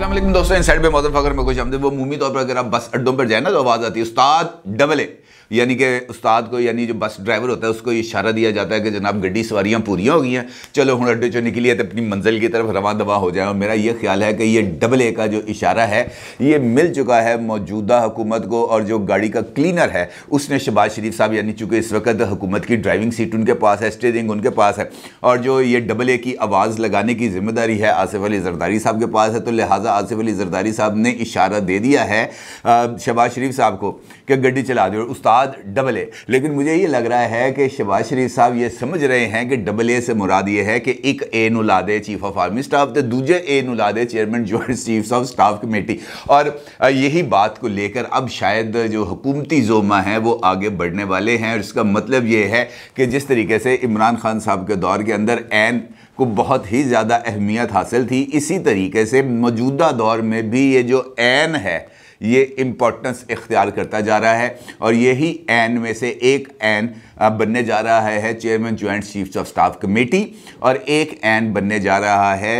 अस्सलाम वालेकुम दोस्तों, इनसाइड पे मौजूद फकर में खुश आमदीद। वो मुमूमी तौर पर अगर आप बस अड्डों पर जाए ना तो आवाज़ आती है उस्ताद डबल ए, यानी कि उस्ताद को, यानी जो बस ड्राइवर होता है उसको इशारा दिया जाता है कि जनाब गड्डी सवारियाँ पूरी हो गई हैं, चलो हुण अड्डे चो निकलिए तो अपनी मंजिल की तरफ रवां दवा हो जाए। और मेरा ये ख्याल है कि ये डबल ए का जो इशारा है ये मिल चुका है मौजूदा हुकूमत को, और जो गाड़ी का क्लीनर है उसने शहबाज शरीफ साहब, यानी चूँकि इस वक्त हुकूमत की ड्राइविंग सीट उनके पास है, स्टीयरिंग उनके पास है, और जो ये डबल ए की आवाज़ लगाने की जिम्मेदारी है आसिफ अली जरदारी साहब के पास है, तो लिहाजा आसिफ अली जरदारी साहब ने इशारा दे दिया है शहबाज शरीफ साहब को कि गड्डी चला दो उस्ताद डबल ए। लेकिन मुझे ये लग रहा है कि शहबाज शरीफ साहब ये समझ रहे हैं कि डबल ए से मुराद ये है कि एक ए नु ला दे चीफ ऑफ आर्मी स्टाफ, तो दूजे ए नु ला दे chairman joint chiefs of staff committee. और यही बात को लेकर अब शायद जो हुकूमती जोमा हैं वो आगे बढ़ने वाले हैं। और इसका मतलब ये है कि जिस तरीके से इमरान खान साहब के दौर के अंदर ऐन को बहुत ही ज़्यादा अहमियत हासिल थी, इसी तरीके से मौजूदा दौर में भी ये जो ऐन है ये इम्पोर्टेंस इख्तियार करता जा रहा है। और यही ऐन में से एक ऐन बनने जा रहा है chairman joint chiefs of staff committee, और एक ऐन बनने जा रहा है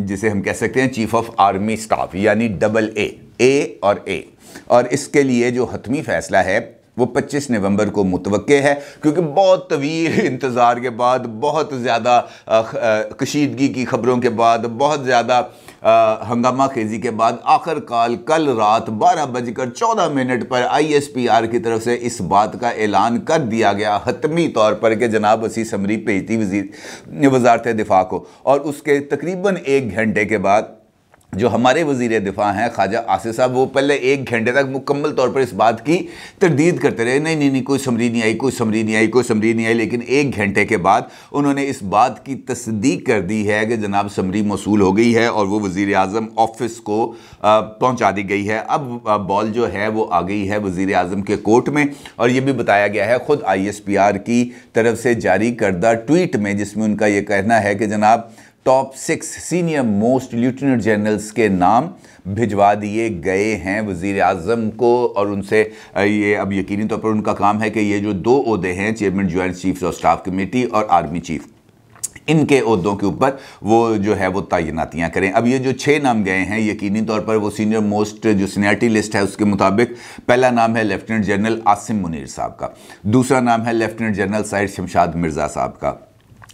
जिसे हम कह सकते हैं चीफ ऑफ आर्मी स्टाफ, यानी डबल ए और ए। और इसके लिए जो हतमी फैसला है वो 25 नवंबर को मुतवक्के है, क्योंकि बहुत तवील इंतज़ार के बाद, बहुत ज़्यादा कशीदगी की खबरों के बाद, बहुत ज़्यादा हंगामा खेजी के बाद आखिरकार कल रात 12:14 पर ISPR की तरफ से इस बात का ऐलान कर दिया गया हतमी तौर पर कि जनाब असी समरी भेजती वज़ारत दिफा को। और उसके तकरीबन 1 घंटे के बाद जो हमारे वज़ीर दिफा हैं ख्वाजा आसिफ साहब, वो पहले 1 घंटे तक मुकम्मल तौर पर इस बात की तरदीद करते रहे, नहीं कोई समरी नहीं आई, कोई समरी नहीं आई, कोई समरी नहीं आई। लेकिन 1 घंटे के बाद उन्होंने इस बात की तस्दीक कर दी है कि जनाब समरी मौसूल हो गई है और वो वज़ीर आज़म ऑफिस को पहुँचा दी गई है। अब बॉल जो है वो आ गई है वज़ीर आज़म के कोर्ट में। और ये भी बताया गया है ख़ुद ISPR की तरफ से जारी करदा ट्वीट में, जिसमें उनका ये कहना है कि जनाब top 6 senior most lieutenant generals के नाम भिजवा दिए गए हैं वज़ीर आज़म को। और उनसे ये अब यकीनी तौर पर उनका काम है कि ये जो 2 ओहदे हैं chairman joint chiefs of staff committee और आर्मी चीफ, इनके ओहदों के ऊपर वो जो है वो तैनातियाँ करें। अब ये जो 6 नाम गए हैं यकीनी तौर पर वो सीनियर मोस्ट जो सीनियरिटी लिस्ट है उसके मुताबिक, पहला नाम है लेफ्टिनेंट जनरल आसिम मुनीर साहब का, दूसरा नाम है लेफ्टिनेंट जनरल सैयद शमशाद मिर्ज़ा साहब का,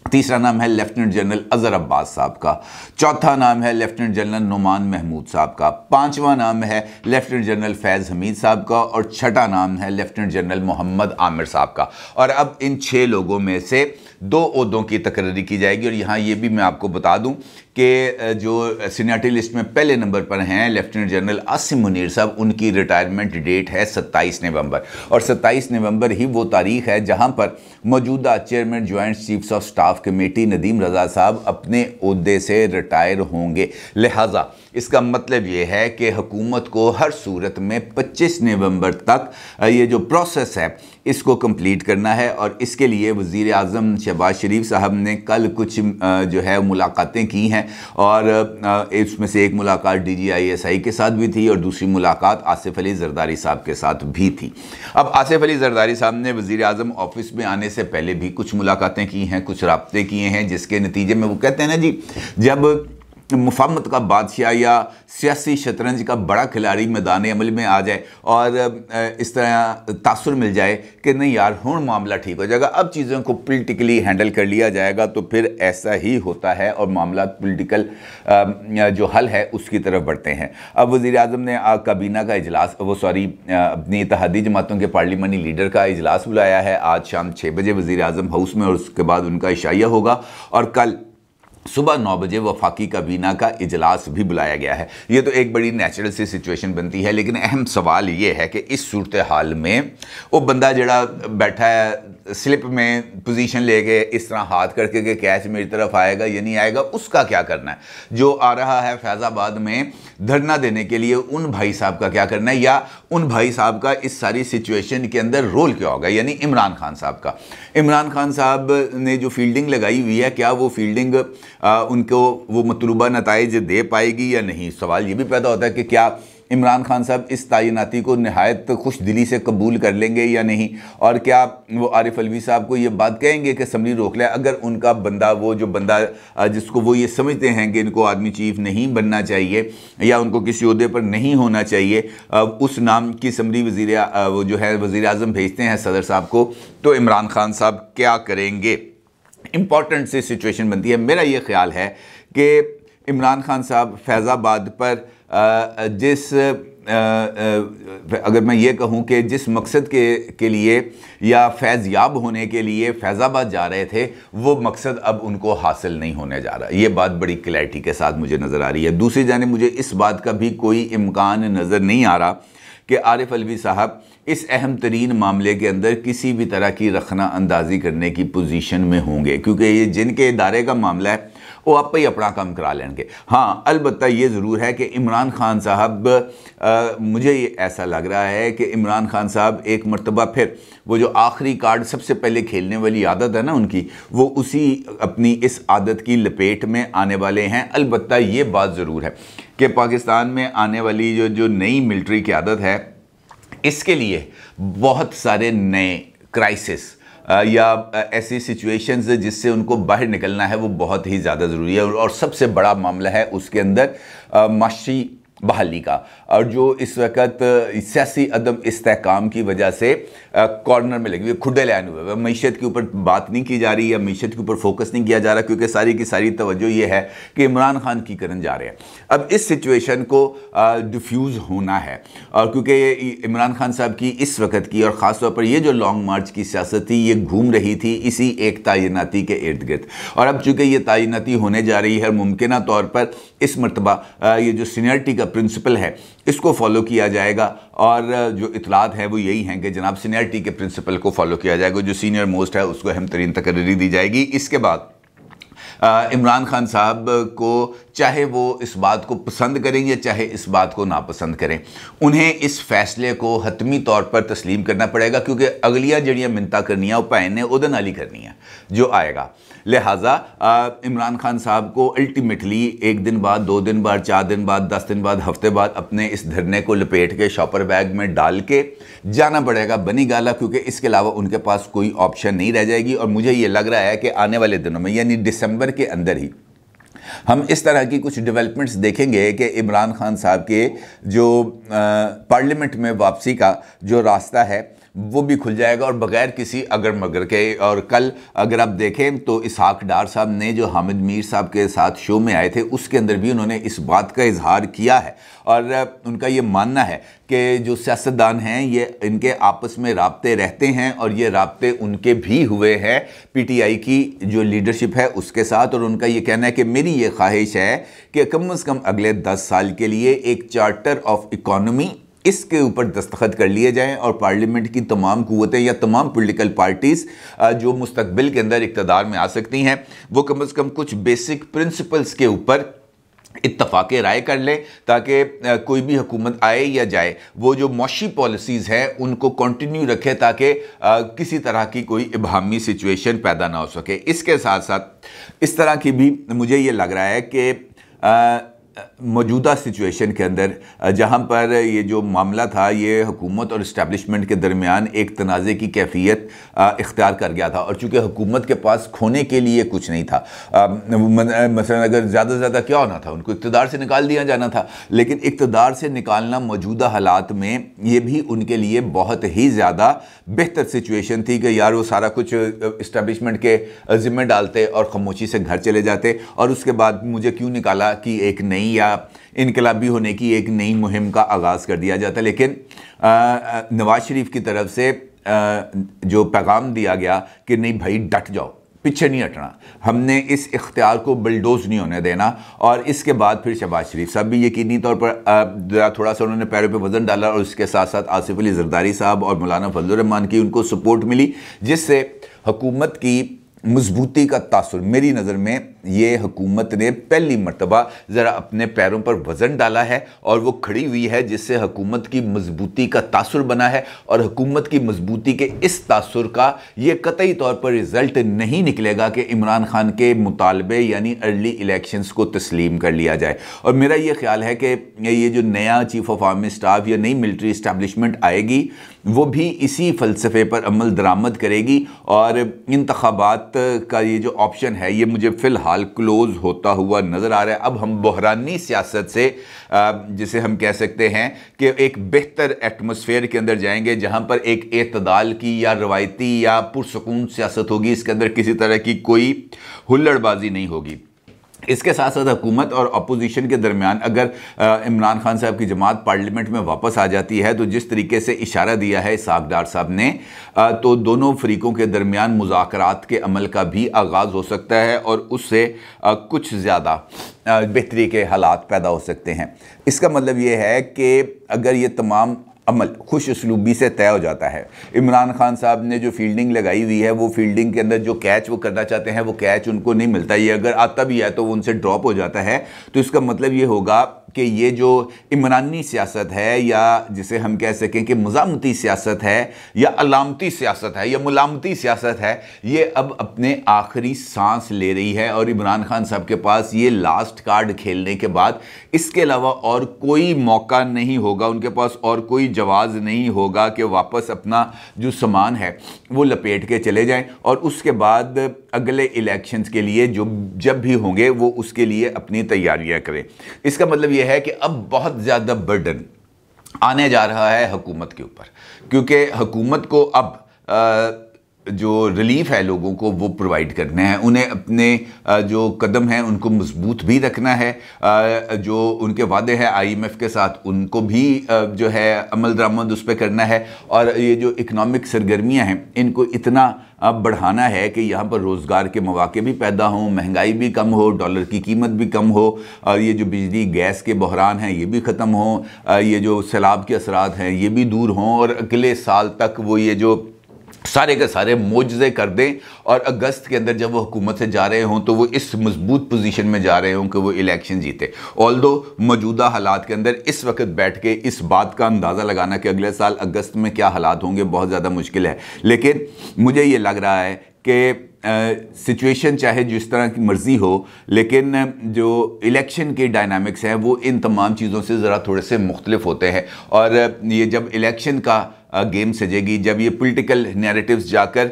तीसरा नाम है लेफ्टिनेंट जनरल अज़हर अब्बास साहब का, चौथा नाम है लेफ्टिनेंट जनरल नुमान महमूद साहब का, पांचवा नाम है लेफ्टिनेंट जनरल फैज़ हमीद साहब का, और छठा नाम है लेफ्टिनेंट जनरल मोहम्मद आमिर साहब का। और अब इन 6 लोगों में से 2 ओहदों की तकरीरी की जाएगी। और यहाँ ये भी मैं आपको बता दूँ कि जो सीनियरिटी लिस्ट में पहले नंबर पर हैं लेफ्टिनेंट जनरल आसिम मुनीर साहब, उनकी रिटायरमेंट डेट है 27 नवंबर। और 27 नवंबर ही वो तारीख है जहाँ पर मौजूदा chairman joint chiefs of staff committee Nadeem Raza साहब अपने ओहदे से रिटायर होंगे। लिहाजा इसका मतलब ये है कि हुकूमत को हर सूरत में 25 नवंबर तक ये जो प्रोसेस है इसको कंप्लीट करना है। और इसके लिए वज़ीर आज़म शहबाज शरीफ साहब ने कल कुछ जो है मुलाकातें की हैं, और इसमें से एक मुलाकात DGISI के साथ भी थी और दूसरी मुलाकात आसिफ अली जरदारी साहब के साथ भी थी। अब आसिफ अली जरदारी साहब ने वज़ीर आज़म ऑफिस में आने से पहले भी कुछ मुलाकातें की हैं, कुछ राब्ते किए हैं, जिसके नतीजे में वो कहते हैं ना जी, जब मुफाहमत का बादशाह या सियासी शतरंज का बड़ा खिलाड़ी मैदान अमल में आ जाए और इस तरह तासुर मिल जाए कि नहीं यार हुण मामला ठीक हो जाएगा, अब चीज़ों को पॉलिटिकली हैंडल कर लिया जाएगा, तो फिर ऐसा ही होता है और मामला पॉलिटिकल जो हल है उसकी तरफ बढ़ते हैं। अब वज़ीर आज़म ने काबीना का इजलास, अपनी इत्तेहादी जमातों के पार्लिमानी लीडर का इजलास बुलाया है आज शाम 6 बजे वज़ीर आज़म हाउस में, और उसके बाद उनका इशाइया होगा। और कल सुबह 9 बजे वफाकी काबीना का इजलास भी बुलाया गया है। ये तो एक बड़ी नेचुरल सी सिचुएशन बनती है, लेकिन अहम सवाल ये है कि इस सूरत हाल में वो बंदा जड़ा बैठा है स्लिप में पोजीशन लेके इस तरह हाथ करके कि कैच मेरी तरफ आएगा या नहीं आएगा, उसका क्या करना है। जो आ रहा है फैज़ाबाद में धरना देने के लिए, उन भाई साहब का क्या करना है, या उन भाई साहब का इस सारी सिचुएशन के अंदर रोल क्या होगा, यानी इमरान खान साहब का। इमरान खान साहब ने जो फील्डिंग लगाई हुई है, क्या वो फील्डिंग उनको वो मतलूबा नताइज दे पाएगी या नहीं। सवाल ये भी पैदा होता है कि क्या इमरान खान साहब इस तैनाती को नहायत खुश दिली से कबूल कर लेंगे या नहीं, और क्या वो आरिफ अलवी साहब को ये बात कहेंगे कि असम्बली रोक ले अगर उनका बंदा, वो जो बंदा जिसको वो ये समझते हैं कि इनको आर्मी चीफ नहीं बनना चाहिए या उनको किसी ओहदे पर नहीं होना चाहिए, उस नाम की असम्बली वो जो है वज़ीर आज़म भेजते हैं सदर साहब को, तो इमरान खान साहब क्या करेंगे? इम्पॉर्टेंट सी सिचुएशन बनती है। मेरा ये ख्याल है कि इमरान खान साहब फैज़ाबाद पर अगर मैं ये कहूँ कि जिस मकसद के लिए या फैज़याब होने के लिए फैज़ाबाद जा रहे थे, वो मकसद अब उनको हासिल नहीं होने जा रहा। ये बात बड़ी क्लैरिटी के साथ मुझे नज़र आ रही है। दूसरी जानिब मुझे इस बात का भी कोई इम्कान नज़र नहीं आ रहा कि आरिफ अलवी साहब इस अहम तरीन मामले के अंदर किसी भी तरह की रखना अंदाज़ी करने की पोजीशन में होंगे, क्योंकि ये जिनके इदारे का मामला है वो आप ही अपना काम करा लेंगे। हाँ, अलबत्ता ये ज़रूर है कि इमरान खान साहब, मुझे ये ऐसा लग रहा है कि इमरान खान साहब एक मरतबा फिर वो जो आखिरी कार्ड सबसे पहले खेलने वाली आदत है ना उनकी, वो उसी अपनी इस आदत की लपेट में आने वाले हैं। अलबत्ता ये बात ज़रूर है कि पाकिस्तान में आने वाली जो नई मिलिट्री क़यादत है, इसके लिए बहुत सारे नए क्राइसिस या ऐसी सिचुएशंस जिससे उनको बाहर निकलना है, वो बहुत ही ज़्यादा ज़रूरी है। और सबसे बड़ा मामला है उसके अंदर माशी बहाली का, और जो इस वक्त सियासी अदम इस्तेहकाम की वजह से कॉर्नर में लगी हुई, खुडे लैन हुए। मीशत के ऊपर बात नहीं की जा रही या मीशत के ऊपर फोकस नहीं किया जा रहा, क्योंकि सारी की सारी तवज्जो ये है कि इमरान खान की करन जा रहे हैं। अब इस सिचुएशन को डिफ्यूज़ होना है, और क्योंकि इमरान खान साहब की इस वक्त की और ख़ास तौर पर ये जो लॉन्ग मार्च की सियासत थी, ये घूम रही थी इसी एक तैनाती के इर्द गिर्द। और अब चूँकि ये तैनाती होने जा रही है, मुमकिन तौर पर इस मरतबा ये जो सीनियरिटी का प्रिंसिपल है इसको फॉलो किया जाएगा, और जो इतलात है वो यही हैं कि जनाब सीनियरिटी के प्रिंसिपल को फॉलो किया जाएगा, जो सीनियर मोस्ट है उसको अहम तरीन तकरीरी दी जाएगी। इसके बाद इमरान खान साहब को चाहे वो इस बात को पसंद करें या चाहे इस बात को नापसंद करें, उन्हें इस फैसले को हतमी तौर पर तस्लीम करना पड़ेगा, क्योंकि अगलियाँ जड़ियाँ मिन्नतां करनी वो भैन ने उहदे नाल ही करनी है जो आएगा। लिहाजा इमरान खान साहब को अल्टीमेटली 1 दिन बाद, 2 दिन बाद, 4 दिन बाद, 10 दिन बाद, हफ्ते बाद अपने इस धरने को लपेट के शॉपर बैग में डाल के जाना पड़ेगा बनी गाला, क्योंकि इसके अलावा उनके पास कोई ऑप्शन नहीं रह जाएगी। और मुझे ये लग रहा है कि आने वाले दिनों में, यानी दिसंबर के अंदर ही, हम इस तरह की कुछ डेवलपमेंट्स देखेंगे कि इमरान खान साहब के जो पार्लियामेंट में वापसी का जो रास्ता है वो भी खुल जाएगा, और बग़ैर किसी अगर मगर के। और कल अगर आप देखें तो इसहाक डार साहब ने जो हामिद मीर साहब के साथ शो में आए थे, उसके अंदर भी उन्होंने इस बात का इजहार किया है, और उनका ये मानना है कि जो सियासतदान हैं ये इनके आपस में राब्ते रहते हैं, और ये राब्ते उनके भी हुए हैं पीटीआई की जो लीडरशिप है उसके साथ। और उनका ये कहना है कि मेरी ये ख्वाहिश है कि कम से कम अगले 10 साल के लिए एक चार्टर ऑफ इकॉनमी इसके ऊपर दस्तखत कर लिए जाएं, और पार्लियामेंट की तमाम कुव्वतें या तमाम पॉलिटिकल पार्टीज़ जो मुस्तकबिल के अंदर इक़्तिदार में आ सकती हैं, वो कम से कम कुछ बेसिक प्रिंसिपल्स के ऊपर इत्तफाक राय कर लें, ताकि कोई भी हुकूमत आए या जाए वो जो मौशी पॉलिसीज़ हैं उनको कंटिन्यू रखे, ताकि किसी तरह की कोई इबहामी सिचुएशन पैदा ना हो सके। इसके साथ साथ इस तरह की भी मुझे ये लग रहा है कि मौजूदा सिचुएशन के अंदर जहाँ पर ये जो मामला था ये हुकूमत और इस्टेब्लिशमेंट के दरमियान एक तनाज़े की कैफियत इख्तियार कर गया था, और चूँकि हुकूमत के पास खोने के लिए कुछ नहीं था, मसलन अगर ज़्यादा से ज़्यादा क्या होना था, उनको इक़्तिदार से निकाल दिया जाना था। लेकिन इक़्तिदार से निकालना मौजूदा हालात में ये भी उनके लिए बहुत ही ज़्यादा बेहतर सिचुएशन थी कि यार वो सारा कुछ इस्टेब्लिशमेंट के ज़िम्मे डालते और खामोशी से घर चले जाते, और उसके बाद मुझे क्यों निकाला कि एक नई या इनकलाबी होने की एक नई मुहिम का आगाज़ कर दिया जाता। लेकिन नवाज शरीफ की तरफ से जो पैगाम दिया गया कि नहीं भाई डट जाओ, पीछे नहीं हटना, हमने इस इख्तियार को बुलडोज नहीं होने देना। और इसके बाद फिर शहबाज शरीफ साहब भी यकीनी तौर पर थोड़ा सा उन्होंने पैरों पे वज़न डाला, और उसके साथ साथ आसिफ अली जरदारी साहब और मौलाना फजल रहमान की उनको सपोर्ट मिली, जिससे हुकूमत की मजबूती का तासुर, मेरी नज़र में ये हुकूमत ने पहली मर्तबा ज़रा अपने पैरों पर वज़न डाला है और वो खड़ी हुई है, जिससे हुकूमत की मजबूती का तासुर बना है। और हुकूमत की मजबूती के इस तासुर का ये कतई तौर पर रिज़ल्ट नहीं निकलेगा कि इमरान खान के मुतालबे यानी अर्ली इलेक्शंस को तस्लीम कर लिया जाए। और मेरा ये ख्याल है कि ये जो नया चीफ़ ऑफ आर्मी स्टाफ या नई मिलिट्री इस्टेब्लिशमेंट आएगी वो भी इसी फ़लसफ़े पर अमल दरामद करेगी। और इंतखाबात का ये जो ऑप्शन है ये मुझे फ़िलहाल क्लोज़ होता हुआ नज़र आ रहा है। अब हम बहरानी सियासत से जिसे हम कह सकते हैं कि एक बेहतर एटमॉस्फेयर के अंदर जाएंगे, जहाँ पर एक एतदाल की या रवायती या पुरसकून सियासत होगी। इसके अंदर किसी तरह की कोई हुल्लड़बाजी नहीं होगी। इसके साथ साथ हुकूमत और अपोजिशन के दरमियान अगर इमरान खान साहब की जमात पार्लियामेंट में वापस आ जाती है तो जिस तरीके से इशारा दिया है इसहाक डार साहब ने, तो दोनों फरीकों के दरमियान मुज़ाकरात के अमल का भी आगाज़ हो सकता है और उससे कुछ ज़्यादा बेहतरी के हालात पैदा हो सकते हैं। इसका मतलब ये है कि अगर ये तमाम अमल खुश उसलूबी से तय हो जाता है, इमरान खान साहब ने जो फील्डिंग लगाई हुई है वो फील्डिंग के अंदर जो कैच वो करना चाहते हैं वो कैच उनको नहीं मिलता, ये अगर आता भी है तो वो उनसे ड्रॉप हो जाता है, तो इसका मतलब ये होगा कि ये जो इमरानी सियासत है या जिसे हम कह सकें कि मज़ामती सियासत है या अलामती सियासत है या मुलामती सियासत है, ये अब अपने आखिरी सांस ले रही है। और इमरान खान साहब के पास ये लास्ट कार्ड खेलने के बाद इसके अलावा और कोई मौका नहीं होगा, उनके पास और कोई जवाज़ नहीं होगा कि वापस अपना जो सामान है वो लपेट के चले जाएं और उसके बाद अगले इलेक्शंस के लिए जो जब भी होंगे वो उसके लिए अपनी तैयारियां करें। इसका मतलब ये है कि अब बहुत ज़्यादा बर्डन आने जा रहा है हुकूमत के ऊपर, क्योंकि हुकूमत को अब जो रिलीफ है लोगों को वो प्रोवाइड करने हैं, उन्हें अपने जो कदम हैं उनको मजबूत भी रखना है, जो उनके वादे हैं IMF के साथ उनको भी जो है अमल दरामद उस पर करना है। और ये जो इकनॉमिक सरगर्मियाँ हैं इनको इतना बढ़ाना है कि यहाँ पर रोज़गार के मौके भी पैदा हों, महंगाई भी कम हो, डॉलर की कीमत भी कम हो, और ये जो बिजली गैस के बहरान हैं ये भी ख़त्म हों, ये जो सैलाब के असरात हैं ये भी दूर हों और अगले साल तक वो ये जो सारे के सारे मोजज़े कर दें और अगस्त के अंदर जब वो हुकूमत से जा रहे हों तो वो इस मजबूत पोजीशन में जा रहे हों कि वो इलेक्शन जीते। ऑल्दो मौजूदा हालात के अंदर इस वक्त बैठ के इस बात का अंदाज़ा लगाना कि अगले साल अगस्त में क्या हालात होंगे बहुत ज़्यादा मुश्किल है, लेकिन मुझे ये लग रहा है कि सिचुएशन चाहे जिस तरह की मर्ज़ी हो, लेकिन जो इलेक्शन के डायनामिक्स हैं वो इन तमाम चीज़ों से ज़रा थोड़े से मुख्तलिफ होते हैं। और ये जब इलेक्शन का गेम सजेगी, जब ये पॉलिटिकल नैरेटिव्स जाकर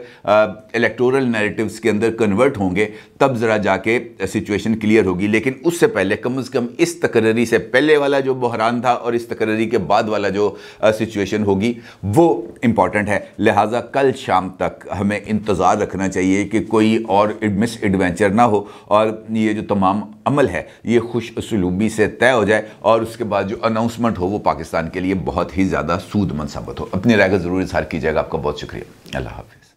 इलेक्टोरल नैरेटिव्स के अंदर कन्वर्ट होंगे, तब ज़रा जाके सिचुएशन क्लियर होगी। लेकिन उससे पहले कम से कम इस तकर्री से पहले वाला जो बहरान था और इस तकर्री के बाद वाला जो सिचुएशन होगी वो इम्पॉर्टेंट है। लिहाजा कल शाम तक हमें इंतज़ार रखना चाहिए कि कोई और मिस एडवेंचर ना हो और ये जो तमाम अमल है ये खुश उसलूबी से तय हो जाए और उसके बाद जो अनाउंसमेंट हो वो पाकिस्तान के लिए बहुत ही ज़्यादा सूदमंद साबित हो। अपनी राय का ज़रूर इज़हार कीजिएगा। आपका बहुत शुक्रिया। अल्लाह हाफ़िज़।